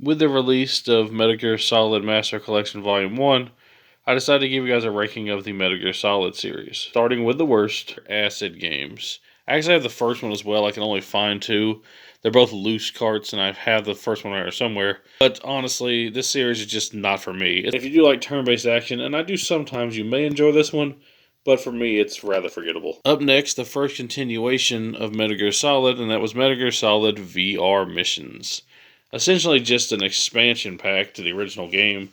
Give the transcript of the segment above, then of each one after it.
with the release of Metal Gear Solid Master Collection Volume 1, I decided to give you guys a ranking of the Metal Gear Solid series. Starting with the worst, Acid games. I actually have the first one as well. I can only find two. They're both loose carts, and I have the first one right here somewhere. But honestly, this series is just not for me. If you do like turn-based action, and I do sometimes, you may enjoy this one, but for me, it's rather forgettable. Up next, the first continuation of Metal Gear Solid, and that was Metal Gear Solid VR Missions. Essentially just an expansion pack to the original game.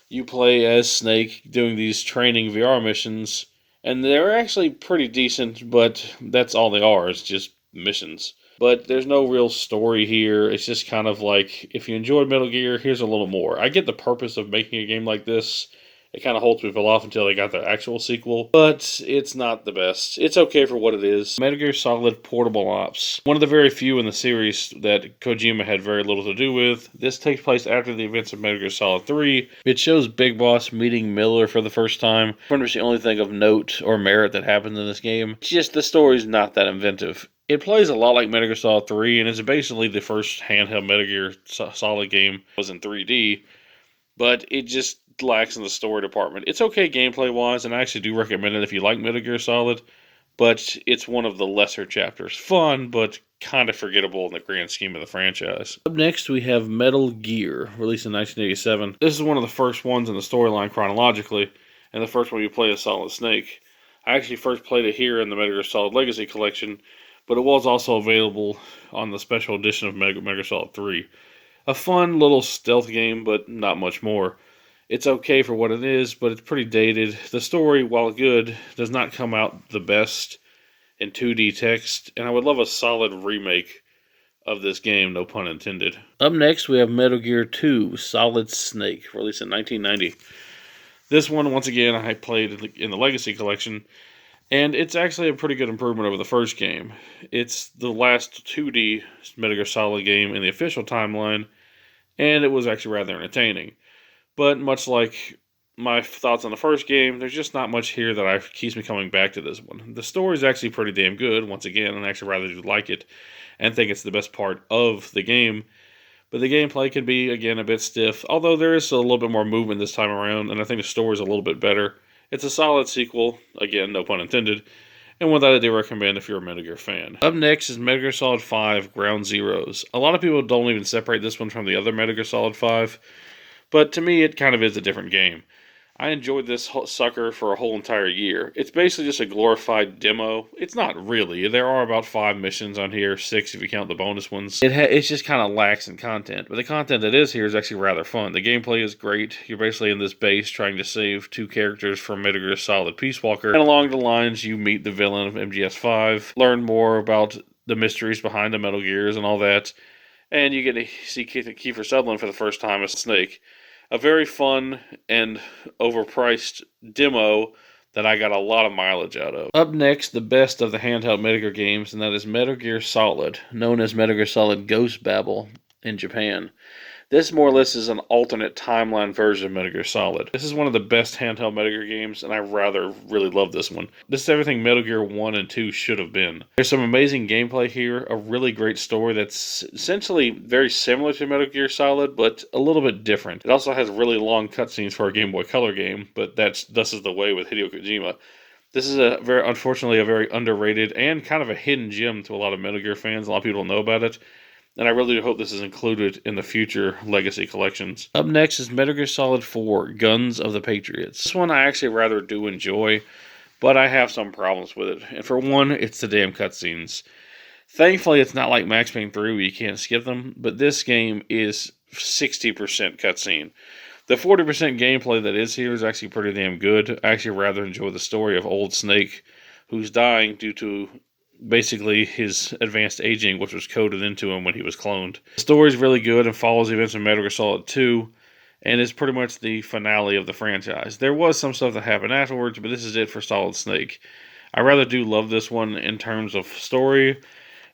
You play as Snake doing these training VR missions, and they're actually pretty decent, but that's all they are, it's just missions. But there's no real story here. It's just kind of like, if you enjoyed Metal Gear, here's a little more. I get the purpose of making a game like this. It kind of holds people off until they got the actual sequel, but it's not the best. It's okay for what it is. Metal Gear Solid Portable Ops. One of the very few in the series that Kojima had very little to do with. This takes place after the events of Metal Gear Solid 3. It shows Big Boss meeting Miller for the first time. Pretty much the only thing of note or merit that happens in this game. It's just the story's not that inventive. It plays a lot like Metal Gear Solid 3, and it's basically the first handheld Metal Gear Solid game. It was in 3D, but it just lacks in the story department. It's okay gameplay-wise, and I actually do recommend it if you like Metal Gear Solid, but it's one of the lesser chapters. Fun, but kind of forgettable in the grand scheme of the franchise. Up next, we have Metal Gear, released in 1987. This is one of the first ones in the storyline chronologically, and the first one you play as Solid Snake. I actually first played it here in the Metal Gear Solid Legacy Collection, but it was also available on the special edition of Metal Gear Solid 3. A fun little stealth game, but not much more. It's okay for what it is, but it's pretty dated. The story, while good, does not come out the best in 2D text, and I would love a solid remake of this game, no pun intended. Up next, we have Metal Gear 2, Solid Snake, released in 1990. This one, once again, I played in the Legacy Collection, and it's actually a pretty good improvement over the first game. It's the last 2D Metal Gear Solid game in the official timeline, and it was actually rather entertaining. But much like my thoughts on the first game, there's just not much here that keeps me coming back to this one. The story is actually pretty damn good, once again, and I actually rather do like it and think it's the best part of the game. But the gameplay can be, again, a bit stiff, although there is a little bit more movement this time around, and I think the story is a little bit better. It's a solid sequel, again, no pun intended, and one that I do recommend if you're a Metal Gear fan. Up next is Metal Gear Solid 5, Ground Zeroes. A lot of people don't even separate this one from the other Metal Gear Solid 5, but to me, it kind of is a different game. I enjoyed this sucker for a whole entire year. It's basically just a glorified demo. It's not really. There are about 5 missions on here, 6 if you count the bonus ones. It's just kind of lacks in content, but the content that is here is actually rather fun. The gameplay is great. You're basically in this base trying to save 2 characters from Metal Gear Solid Peace Walker, and along the lines, you meet the villain of MGS5, learn more about the mysteries behind the Metal Gears and all that, and you get to see Kiefer Sutherland for the first time as Snake. A very fun and overpriced demo that I got a lot of mileage out of. Up next, the best of the handheld Metal Gear games, and that is Metal Gear Solid, known as Metal Gear Solid Ghost Babel in Japan. This more or less is an alternate timeline version of Metal Gear Solid. This is one of the best handheld Metal Gear games, and I really love this one. This is everything Metal Gear 1 and 2 should have been. There's some amazing gameplay here, a really great story that's essentially very similar to Metal Gear Solid, but a little bit different. It also has really long cutscenes for a Game Boy Color game, but thus is the way with Hideo Kojima. This is unfortunately a very underrated and kind of a hidden gem to a lot of Metal Gear fans. A lot of people don't know about it. And I really hope this is included in the future Legacy collections. Up next is Metal Gear Solid 4, Guns of the Patriots. This one I actually rather do enjoy, but I have some problems with it. And for one, it's the damn cutscenes. Thankfully, it's not like Max Payne 3 where you can't skip them, but this game is 60% cutscene. The 40% gameplay that is here is actually pretty damn good. I actually rather enjoy the story of Old Snake, who's dying due to basically his advanced aging, which was coded into him when he was cloned. The story is really good and follows the events of Metal Gear Solid 2, and is pretty much the finale of the franchise. There was some stuff that happened afterwards, but this is it for Solid Snake. I rather do love this one in terms of story,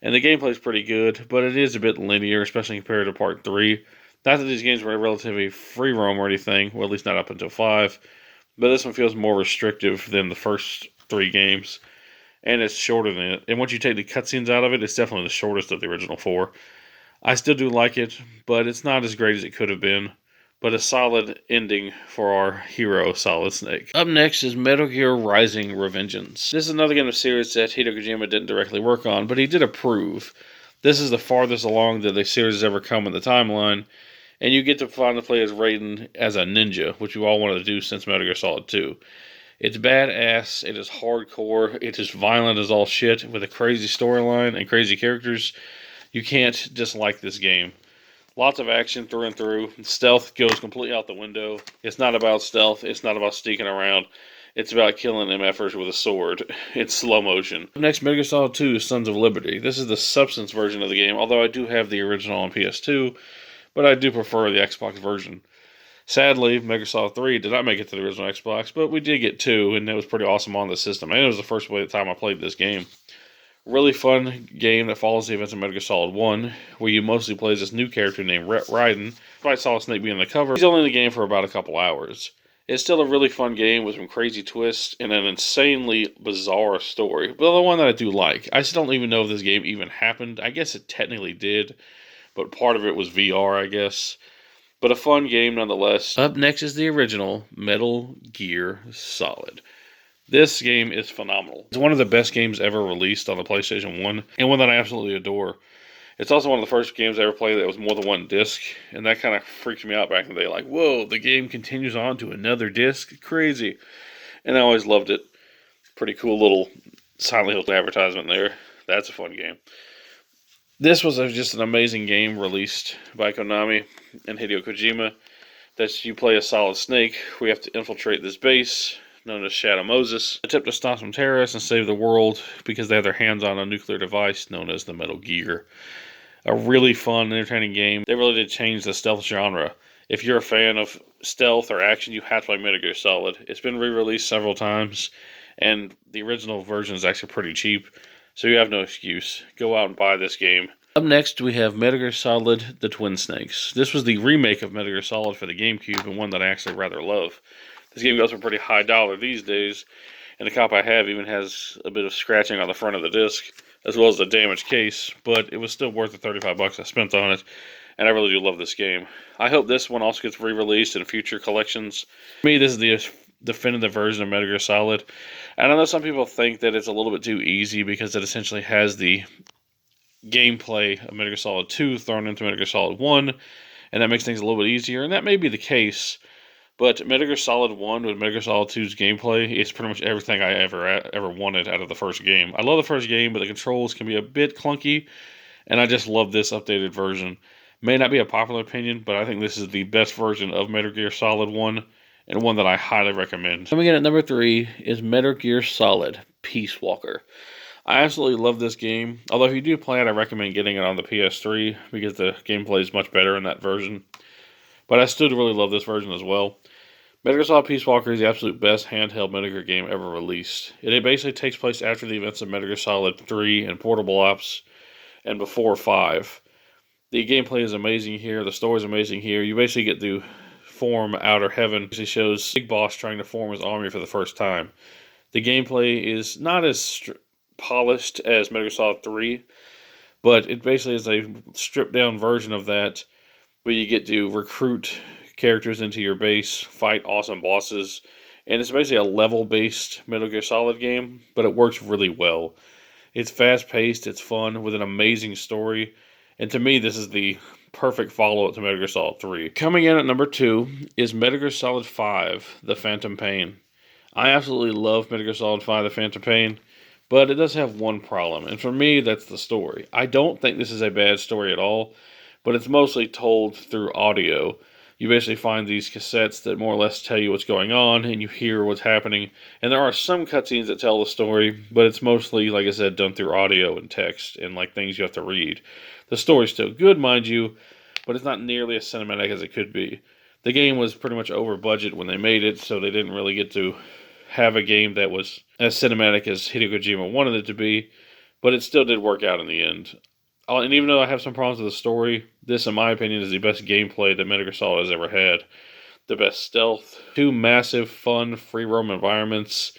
and the gameplay is pretty good, but it is a bit linear, especially compared to Part 3. Not that these games were relatively free roam or anything, well, at least not up until 5, but this one feels more restrictive than the first 3 games. And it's shorter than it. And once you take the cutscenes out of it, it's definitely the shortest of the original 4. I still do like it, but it's not as great as it could have been. But a solid ending for our hero, Solid Snake. Up next is Metal Gear Rising: Revengeance. This is another game of the series that Hideo Kojima didn't directly work on, but he did approve. This is the farthest along that the series has ever come in the timeline, and you get to finally play as Raiden as a ninja, which you all wanted to do since Metal Gear Solid 2. It's badass, it is hardcore, it is violent as all shit, with a crazy storyline and crazy characters. You can't dislike this game. Lots of action through and through. Stealth goes completely out the window. It's not about stealth. It's not about sneaking around. It's about killing MFers with a sword in slow motion. Next, Metal Gear Solid 2 Sons of Liberty. This is the substance version of the game, although I do have the original on PS2, but I do prefer the Xbox version. Sadly, Metal Gear Solid 3 did not make it to the original Xbox, but we did get 2, and it was pretty awesome on the system. And it was the first time I played this game. Really fun game that follows the events of Metal Gear Solid 1, where you mostly play as this new character named Raiden. Despite Solid Snake being on the cover, he's only in the game for about a couple hours. It's still a really fun game with some crazy twists and an insanely bizarre story, but the one that I do like. I still don't even know if this game even happened. I guess it technically did, but part of it was VR, I guess. But a fun game nonetheless. Up next is the original Metal Gear Solid. This game is phenomenal. It's one of the best games ever released on the PlayStation 1, and one that I absolutely adore. It's also one of the first games I ever played that was more than one disc, and that kind of freaked me out back in the day. Like, whoa, the game continues on to another disc? Crazy. And I always loved it. Pretty cool little Silent Hill advertisement there. That's a fun game. This was just an amazing game released by Konami and Hideo Kojima. That you play a Solid Snake. We have to infiltrate this base known as Shadow Moses, attempt to stop some terrorists and save the world because they have their hands on a nuclear device known as the Metal Gear. A really fun, entertaining game. They really did change the stealth genre. If you're a fan of stealth or action, you have to play Metal Gear Solid. It's been re-released several times, and the original version is actually pretty cheap, so you have no excuse. Go out and buy this game. Up next, we have Metal Gear Solid: The Twin Snakes. This was the remake of Metal Gear Solid for the GameCube, and one that I actually rather love. This game goes for pretty high dollar these days, and the copy I have even has a bit of scratching on the front of the disc, as well as the damaged case, but it was still worth the $35 I spent on it, and I really do love this game. I hope this one also gets re-released in future collections. For me, this is the definitive version of Metal Gear Solid, and I know some people think that it's a little bit too easy because it essentially has the gameplay of Metal Gear Solid 2 thrown into Metal Gear Solid 1, and that makes things a little bit easier, and that may be the case. But Metal Gear Solid 1 with Metal Gear Solid 2's gameplay is pretty much everything I ever wanted out of the first game. I love the first game, but the controls can be a bit clunky, and I just love this updated version. May not be a popular opinion, but I think this is the best version of Metal Gear Solid 1, and one that I highly recommend. Coming in at number 3 is Metal Gear Solid Peace Walker. I absolutely love this game, although if you do play it, I recommend getting it on the PS3, because the gameplay is much better in that version. But I still really love this version as well. Metal Gear Solid Peace Walker is the absolute best handheld Metal Gear game ever released. It basically takes place after the events of Metal Gear Solid 3 and Portable Ops, and before 5. The gameplay is amazing here. The story is amazing here. You basically get to form Outer Heaven. It shows Big Boss trying to form his army for the first time. The gameplay is not as polished as Metal Gear Solid 3, but it basically is a stripped down version of that, where you get to recruit characters into your base, fight awesome bosses, and it's basically a level-based Metal Gear Solid game, but it works really well. It's fast-paced, it's fun, with an amazing story, and to me, this is the perfect follow-up to Metal Gear Solid 3. Coming in at number 2 is Metal Gear Solid 5, The Phantom Pain. I absolutely love Metal Gear Solid 5, The Phantom Pain, but it does have one problem, and for me, that's the story. I don't think this is a bad story at all, but it's mostly told through audio. You basically find these cassettes that more or less tell you what's going on, and you hear what's happening. And there are some cutscenes that tell the story, but it's mostly, like I said, done through audio and text, and like things you have to read. The story's still good, mind you, but it's not nearly as cinematic as it could be. The game was pretty much over budget when they made it, so they didn't really get to have a game that was as cinematic as Hideo Kojima wanted it to be, but it still did work out in the end. And even though I have some problems with the story, this, in my opinion, is the best gameplay that Metal Gear Solid has ever had. The best stealth, 2 massive, fun, free roam environments,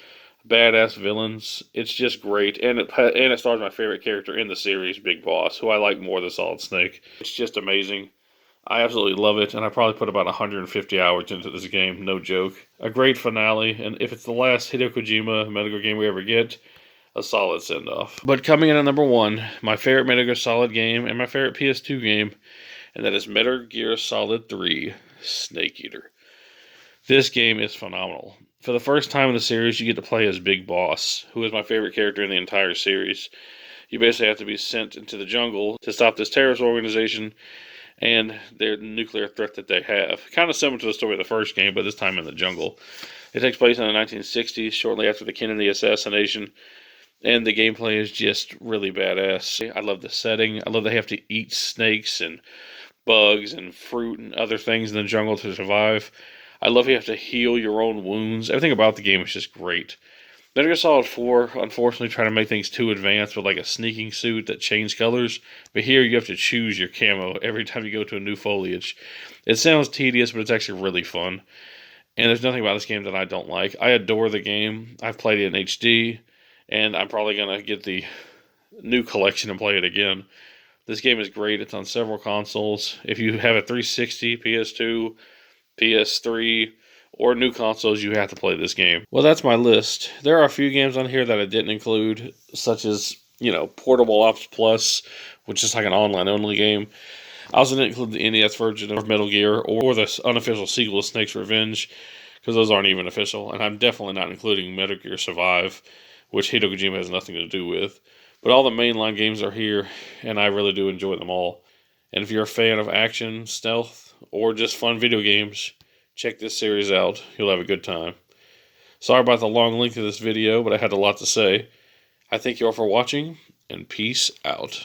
badass villains. It's just great, and it stars my favorite character in the series, Big Boss, who I like more than Solid Snake. It's just amazing. I absolutely love it, and I probably put about 150 hours into this game, no joke. A great finale, and if it's the last Hideo Kojima Metal Gear game we ever get, a solid send-off. But coming in at number 1, my favorite Metal Gear Solid game and my favorite PS2 game, and that is Metal Gear Solid 3 Snake Eater. This game is phenomenal. For the first time in the series, you get to play as Big Boss, who is my favorite character in the entire series. You basically have to be sent into the jungle to stop this terrorist organization and their nuclear threat that they have. Kind of similar to the story of the first game, but this time in the jungle. It takes place in the 1960s, shortly after the Kennedy assassination, and the gameplay is just really badass. I love the setting. I love they have to eat snakes and bugs and fruit and other things in the jungle to survive. I love you have to heal your own wounds. Everything about the game is just great. Metal Gear Solid 4, unfortunately, trying to make things too advanced with like a sneaking suit that changed colors. But here you have to choose your camo every time you go to a new foliage. It sounds tedious, but it's actually really fun. And there's nothing about this game that I don't like. I adore the game. I've played it in HD, and I'm probably going to get the new collection and play it again. This game is great. It's on several consoles. If you have a 360, PS2, PS3, or new consoles, you have to play this game. Well, that's my list. There are a few games on here that I didn't include, such as, Portable Ops Plus, which is like an online-only game. I also didn't include the NES version of Metal Gear or the unofficial sequel to Snake's Revenge, because those aren't even official. And I'm definitely not including Metal Gear Survive, which Hideo Kojima has nothing to do with. But all the mainline games are here, and I really do enjoy them all. And if you're a fan of action, stealth, or just fun video games, check this series out. You'll have a good time. Sorry about the long length of this video, but I had a lot to say. I thank you all for watching, and peace out.